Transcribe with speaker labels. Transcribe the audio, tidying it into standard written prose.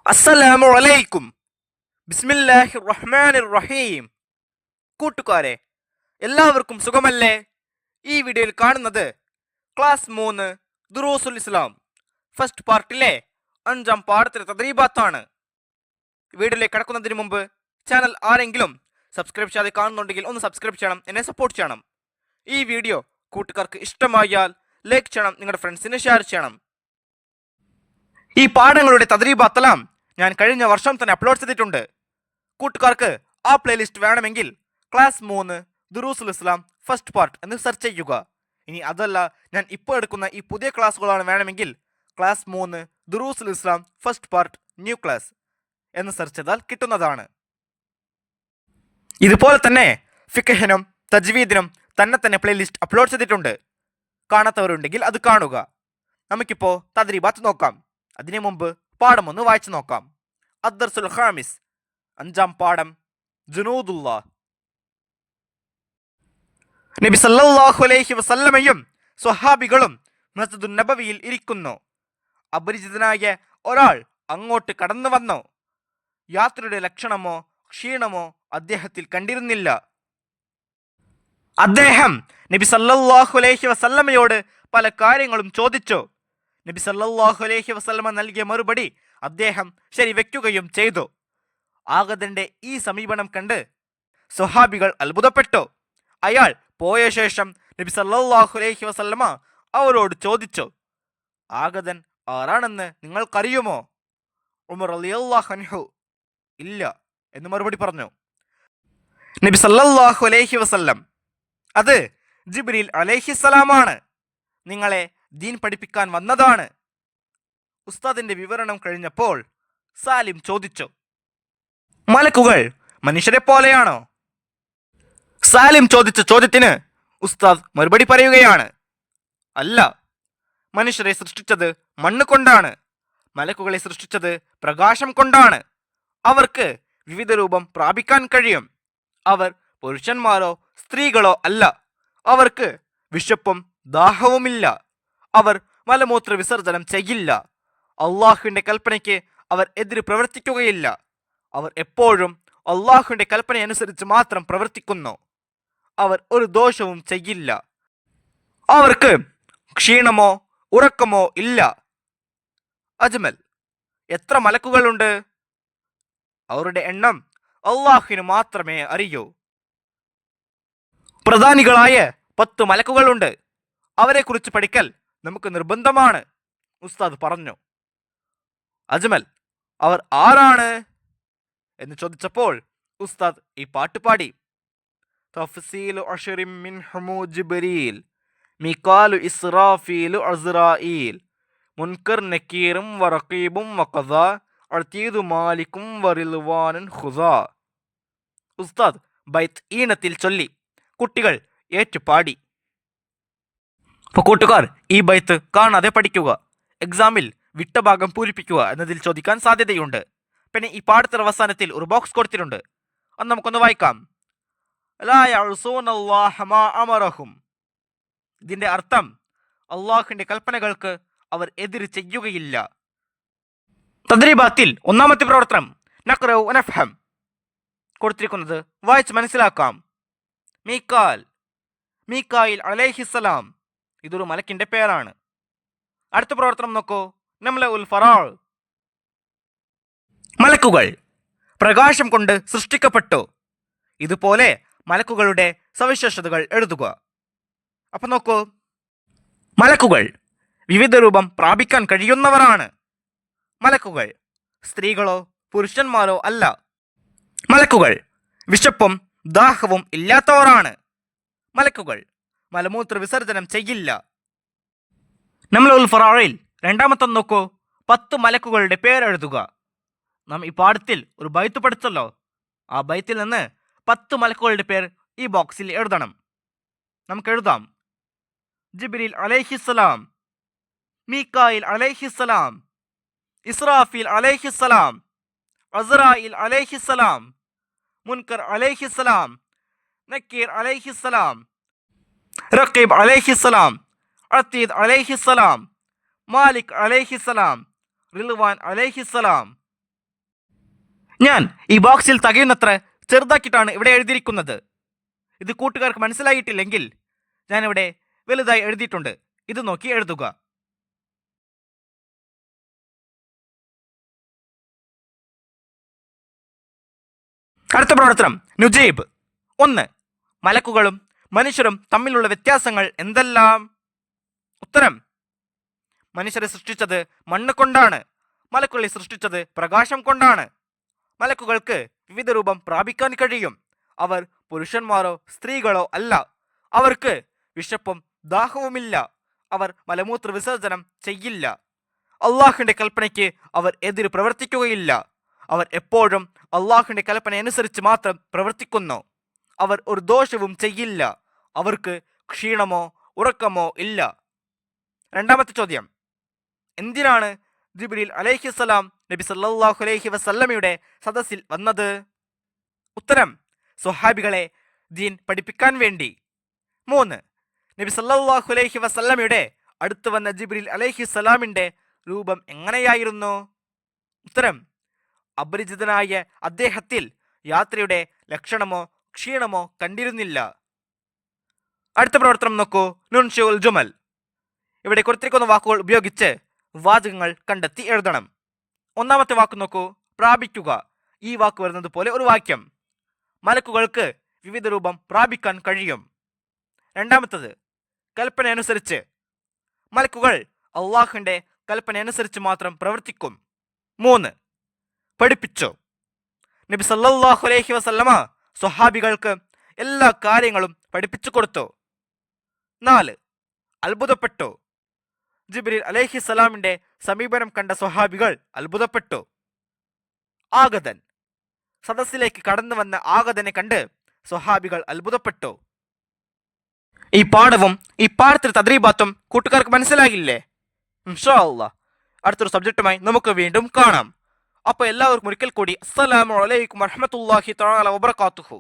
Speaker 1: അസ്സലാമു അലൈക്കും. ബിസ്മില്ലാഹിർ റഹ്മാനിർ റഹീം. കൂട്ടുകാരെ, എല്ലാവർക്കും സുഖമല്ലേ? ഈ വീഡിയോയിൽ കാണുന്നത് ക്ലാസ് 3 ദുറൂസുൽ ഇസ്ലാം ഫസ്റ്റ് പാർട്ടിലെ 5-ാം പാഠത്തിലെ തദ്രീബാത്താണ്. വീഡിയോയിലേക്ക് കടക്കുന്നതിന് മുമ്പ് ചാനൽ ആരെങ്കിലും സബ്സ്ക്രൈബ് ചെയ്യാതെ കാണുന്നുണ്ടെങ്കിൽ ഒന്ന് സബ്സ്ക്രൈബ് ചെയ്യണം, എന്നെ സപ്പോർട്ട് ചെയ്യണം. ഈ വീഡിയോ കൂട്ടുകാർക്ക് ഇഷ്ടമായാൽ ലൈക്ക് ചെയ്യണം, നിങ്ങളുടെ ഫ്രണ്ട്സിന് ഷെയർ ചെയ്യണം. ഈ പാഠങ്ങളുടെ തദ്രീബാത്തെല്ലാം ഞാൻ കഴിഞ്ഞ വർഷം തന്നെ അപ്ലോഡ് ചെയ്തിട്ടുണ്ട്. കൂട്ടുകാർക്ക് ആ പ്ലേലിസ്റ്റ് വേണമെങ്കിൽ ക്ലാസ് 3 ദുറൂസുൽ ഇസ്ലാം ഫസ്റ്റ് പാർട്ട് എന്ന് സെർച്ച് ചെയ്യുക. ഇനി അതല്ല, ഞാൻ ഇപ്പോൾ എടുക്കുന്ന ഈ പുതിയ ക്ലാസ്സുകളാണ് വേണമെങ്കിൽ ക്ലാസ് 3 ദുറൂസുൽ ഇസ്ലാം ഫസ്റ്റ് പാർട്ട് ന്യൂ ക്ലാസ് എന്ന് സെർച്ച് ചെയ്താൽ കിട്ടുന്നതാണ്. ഇതുപോലെ തന്നെ ഫിഖഹിനും തജ്വീദിനും തന്നെ പ്ലേലിസ്റ്റ് അപ്ലോഡ് ചെയ്തിട്ടുണ്ട്. കാണാത്തവരുണ്ടെങ്കിൽ അത് കാണുക. നമുക്കിപ്പോൾ തദ്രീബാത്ത് നോക്കാം. അതിനു മുമ്പ് പാഠം ഒന്ന് വായിച്ചു നോക്കാം. അദ്ദർസുൽ ഖാമിസ്, 5-ാം പാഠം, ജുനൂദുല്ലാഹ്. നബി സല്ലല്ലാഹു അലൈഹി വസല്ലമയും സ്വഹാബികളും മസ്ജിദുൻ നബവിയിൽ ഇരിക്കുന്നു. അപരിചിതനായ ഒരാൾ അങ്ങോട്ട് കടന്നു വന്നു. യാത്രയുടെ ലക്ഷണമോ ക്ഷീണമോ അദ്ദേഹത്തിൽ കണ്ടിരുന്നില്ല. അദ്ദേഹം നബി സല്ലല്ലാഹു അലൈഹി വസല്ലമയോട് പല കാര്യങ്ങളും ചോദിച്ചു. നബി സല്ലല്ലാഹു അലൈഹി വസല്ലമ നൽകിയ മറുപടി അദ്ദേഹം ശരിവെക്കുകയും ചെയ്തു. ആഗതന്റെ ഈ സമീപനം കണ്ട് സ്വഹാബികൾ അത്ഭുതപ്പെട്ടു. അയാൾ പോയ ശേഷം നബി സല്ലല്ലാഹു അലൈഹി വസല്ലമ അവരോട് ചോദിച്ചു, ആഗതൻ ആരാണെന്ന് നിങ്ങൾക്കറിയുമോ? ഉമർ റളിയല്ലാഹു അൻഹു ഇല്ല എന്ന് മറുപടി പറഞ്ഞു. നബി സല്ലല്ലാഹു അലൈഹി വസല്ലം, അത് ജിബ്രീൽ അലൈഹിസ്സലാമാണ്, നിങ്ങളെ ദീൻ പഠിപ്പിക്കാൻ വന്നതാണ്. ഉസ്താദിന്റെ വിവരണം കഴിഞ്ഞപ്പോൾ സാലിം ചോദിച്ചു, മലക്കുകൾ മനുഷ്യരെ പോലെയാണോ? സാലിം ചോദിച്ച ചോദ്യത്തിന് ഉസ്താദ് മറുപടി പറയുകയാണ്, അല്ല, മനുഷ്യരെ സൃഷ്ടിച്ചത് മണ്ണ് കൊണ്ടാണ്, മലക്കുകളെ സൃഷ്ടിച്ചത് പ്രകാശം കൊണ്ടാണ്. അവർക്ക് വിവിധ രൂപം പ്രാപിക്കാൻ കഴിയും. അവർ പുരുഷന്മാരോ സ്ത്രീകളോ അല്ല. അവർക്ക് വിശപ്പും ദാഹവുമില്ല. അവർ മലമൂത്ര വിസർജനം ചെയ്യില്ല. അള്ളാഹുവിന്റെ കൽപ്പനയ്ക്ക് അവർ എതിര് പ്രവർത്തിക്കുകയില്ല. അവർ എപ്പോഴും അള്ളാഹുവിന്റെ കൽപ്പനയനുസരിച്ച് മാത്രം പ്രവർത്തിക്കുന്നു. അവർ ഒരു ദോഷവും ചെയ്യില്ല. അവർക്ക് ക്ഷീണമോ ഉറക്കമോ ഇല്ല. അജ്മൽ, എത്ര മലക്കുകളുണ്ട്? അവരുടെ എണ്ണം അള്ളാഹുവിന് മാത്രമേ അറിയൂ. പ്രധാനികളായ 10 മലക്കുകളുണ്ട്. അവരെക്കുറിച്ച് പഠിക്കൽ നമുക്ക് നിർബന്ധമാണ്, ഉസ്താദ് പറഞ്ഞു. അജ്മൽ, അവർ ആരാണ് എന്ന് ചോദിച്ചപ്പോൾ ഉസ്താദ് ഈ പാട്ട് പാടി. തഫ്സീലു അശ്റിൻ മിൻഹുമു ജിബ്രീൽ, മികാലു ഇസ്റാഫീലു അസ്റായീൽ, മുൻകർ നക്കീറും വറഖീബും വഖദാ, അതീദു മാലിക്കും വറിൽവാനുൻ ഖുസാ. ഉസ്താദ് ബൈത്ത് ഈണത്തിൽ ചൊല്ലി. കുട്ടികൾ ഏറ്റുപാടി. അപ്പോൾ കൂട്ടുകാർ, ഈ ബൈത്ത് കാണാതെ പഠിക്കുക. എക്സാമിൽ വിട്ട ഭാഗം പൂരിപ്പിക്കുക എന്നതിൽ ചോദിക്കാൻ സാധ്യതയുണ്ട്. പിന്നെ ഈ പാഠത്തിന്റെ അവസാനത്തിൽ ഒരു ബോക്സ് കൊടുത്തിട്ടുണ്ട്. അത് നമുക്കൊന്ന് വായിക്കാം. ലാ യഅ്സൂനല്ലാഹ മാ അമറഹും. ഇതിന്റെ അർത്ഥം, അള്ളാഹുവിന്റെ കൽപ്പനകൾക്ക് അവർ എതിര് ചെയ്യുകയില്ല. തദ്രീബാത്തിൽ 1-ാമത്തെ പ്രവർത്തനം നഖ്റഉ വനഫ്ഹം കൊടുത്തിരിക്കുന്നത് വായിച്ച് മനസ്സിലാക്കാം. മീകായിൽ അലൈഹിസ്സലാം, ഇതൊരു മലക്കിന്റെ പേരാണ്. അടുത്ത പ്രവർത്തനം നോക്കൂ. നംലഉൽ ഫറാഅ്, മലക്കുകൾ പ്രകാശം കൊണ്ട് സൃഷ്ടിക്കപ്പെട്ടു. ഇതുപോലെ മലക്കുകളുടെ സവിശേഷതകൾ എഴുതുക. അപ്പൊ നോക്കൂ, മലക്കുകൾ വിവിധ രൂപം പ്രാപിക്കാൻ കഴിയുന്നവരാണ്. മലക്കുകൾ സ്ത്രീകളോ പുരുഷന്മാരോ അല്ല. മലക്കുകൾ വിശപ്പും ദാഹവും ഇല്ലാത്തവരാണ്. മലക്കുകൾ മലമൂത്ര വിസർജനം ചെയ്യില്ല. നംലഉൽ ഫറാഇൽ 2-ാമത്തെ നോക്കൂ. 10 മലക്കുകളുടെ പേരെഴുതുക. നാം ഈ പാഠത്തിൽ ഒരു ബൈത്ത് പഠിച്ചല്ലോ. ആ ബൈത്തിൽ നിന്ന് 10 മലക്കുകളുടെ പേർ ഈ ബോക്സിൽ എഴുതണം. നമുക്ക് എഴുതാം. ജിബ്രീൽ അലൈഹിസ്സലാം, മീകായിൽ അലൈഹിസ്സലാം, ഇസ്രാഫീൽ അലൈഹിസ്സലാം, അസ്റായീൽ അലൈഹിസ്സലാം, മുൻകർ അലൈഹിസ്സലാം, നക്കീർ അലൈഹിസ്സലാം, റഖീബ് അലൈഹിസ്സലാം, അതീദ് അലൈഹിസ്സലാം, മാലിക് അലൈഹിസ്സലാം, റിൽവാൻ അലൈഹിസ്സലാം, ഞാൻ ഈ ബോക്സിൽ തികയുന്നത്ര ചെറുതാക്കിയിട്ടാണ് ഇവിടെ എഴുതിയിരിക്കുന്നത്. ഇത് കൂട്ടുകാർക്ക് മനസ്സിലായിട്ടില്ലെങ്കിൽ ഞാനിവിടെ വലുതായി എഴുതിയിട്ടുണ്ട്. ഇത് നോക്കി എഴുതുക. അടുത്ത പ്രവർത്തനം നുജീബ്. 1. മലക്കുകളും മനുഷ്യരും തമ്മിലുള്ള വ്യത്യാസങ്ങൾ എന്തെല്ലാം? ഉത്തരം: മനുഷ്യരെ സൃഷ്ടിച്ചത് മണ്ണ് കൊണ്ടാണ്. മലക്കുകളെ സൃഷ്ടിച്ചത് പ്രകാശം കൊണ്ടാണ്. മലക്കുകൾക്ക് വിവിധ രൂപം പ്രാപിക്കാൻ കഴിയും. അവർ പുരുഷന്മാരോ സ്ത്രീകളോ അല്ല. അവർക്ക് വിശപ്പും ദാഹവുമില്ല. അവർ മലമൂത്ര വിസർജനം ചെയ്യില്ല. അള്ളാഹുവിന്റെ കൽപ്പനയ്ക്ക് അവർ എതിര് പ്രവർത്തിക്കുകയില്ല. അവർ എപ്പോഴും അള്ളാഹുവിന്റെ കൽപ്പന അനുസരിച്ച് മാത്രം പ്രവർത്തിക്കുന്നു. അവർ ഒരു ദോഷവും ചെയ്യില്ല. അവർക്ക് ക്ഷീണമോ ഉറക്കമോ ഇല്ല. രണ്ടാമത്തെ ചോദ്യം: എന്തിനാണ് ജിബ്രീൽ അലൈഹിസ്സലാം നബി സല്ലല്ലാഹു അലൈഹി വസല്ലമയുടെ സദസ്സിൽ വന്നത്? ഉത്തരം: സ്വഹാബികളെ ദീൻ പഠിപ്പിക്കാൻ വേണ്ടി. 3. നബി സല്ലല്ലാഹു അലൈഹി വസല്ലമയുടെ അടുത്ത് വന്ന ജിബ്രീൽ അലൈഹിസ്സലാമിന്റെ രൂപം എങ്ങനെയായിരുന്നു? ഉത്തരം: അപരിചിതനായ അദ്ദേഹത്തിൽ യാത്രയുടെ ലക്ഷണമോ ക്ഷീണമോ കണ്ടിരുന്നില്ല. അടുത്ത പ്രവർത്തനം നോക്കൂ. നുൻഷുൽ ജുമൽ. ഇവിടെ കൊടുത്തിരിക്കുന്ന വാക്കുകൾ ഉപയോഗിച്ച് വാചകങ്ങൾ കണ്ടെത്തി എഴുതണം. ഒന്നാമത്തെ വാക്ക് നോക്കൂ, പ്രാപിക്കുക. ഈ വാക്ക് വരുന്നത് പോലെ ഒരു വാക്യം. മലക്കുകൾക്ക് വിവിധ രൂപം പ്രാപിക്കാൻ കഴിയും. രണ്ടാമത്തത്, കൽപ്പന അനുസരിച്ച്. മലക്കുകൾ അള്ളാഹുവിന്റെ കൽപ്പന അനുസരിച്ച് മാത്രം പ്രവർത്തിക്കും. 3. പഠിപ്പിച്ചു. നബി സല്ലല്ലാഹു അലൈഹി വസല്ലമ സ്വഹാബികൾക്ക് എല്ലാ കാര്യങ്ങളും പഠിപ്പിച്ചു കൊടുത്തു. 4. അത്ഭുതപ്പെട്ടു. ജിബ്രീൽ അലൈഹിസ്സലാമിന്റെ സമീപനം കണ്ട സ്വഹാബികൾ അത്ഭുതപ്പെട്ടു. ആഗതൻ. സദസ്സിലേക്ക് കടന്നു വന്ന ആഗതനെ കണ്ട് സ്വഹാബികൾ അത്ഭുതപ്പെട്ടു. ഈ പാഠവും ഈ പാഠത്തിൽ തദ്രീബാത്തും കൂട്ടുകാർക്ക് മനസ്സിലാകില്ലേ? ഇൻഷാ അല്ലാഹ് അടുത്തൊരു സബ്ജക്റ്റുമായി നമുക്ക് വീണ്ടും കാണാം. അപ്പോൾ എല്ലാവർക്കും ഒരിക്കൽ കൂടി അസ്സലാമു അലൈക്കും വറഹ്മത്തുള്ളാഹി തആല വബറകാതുഹു.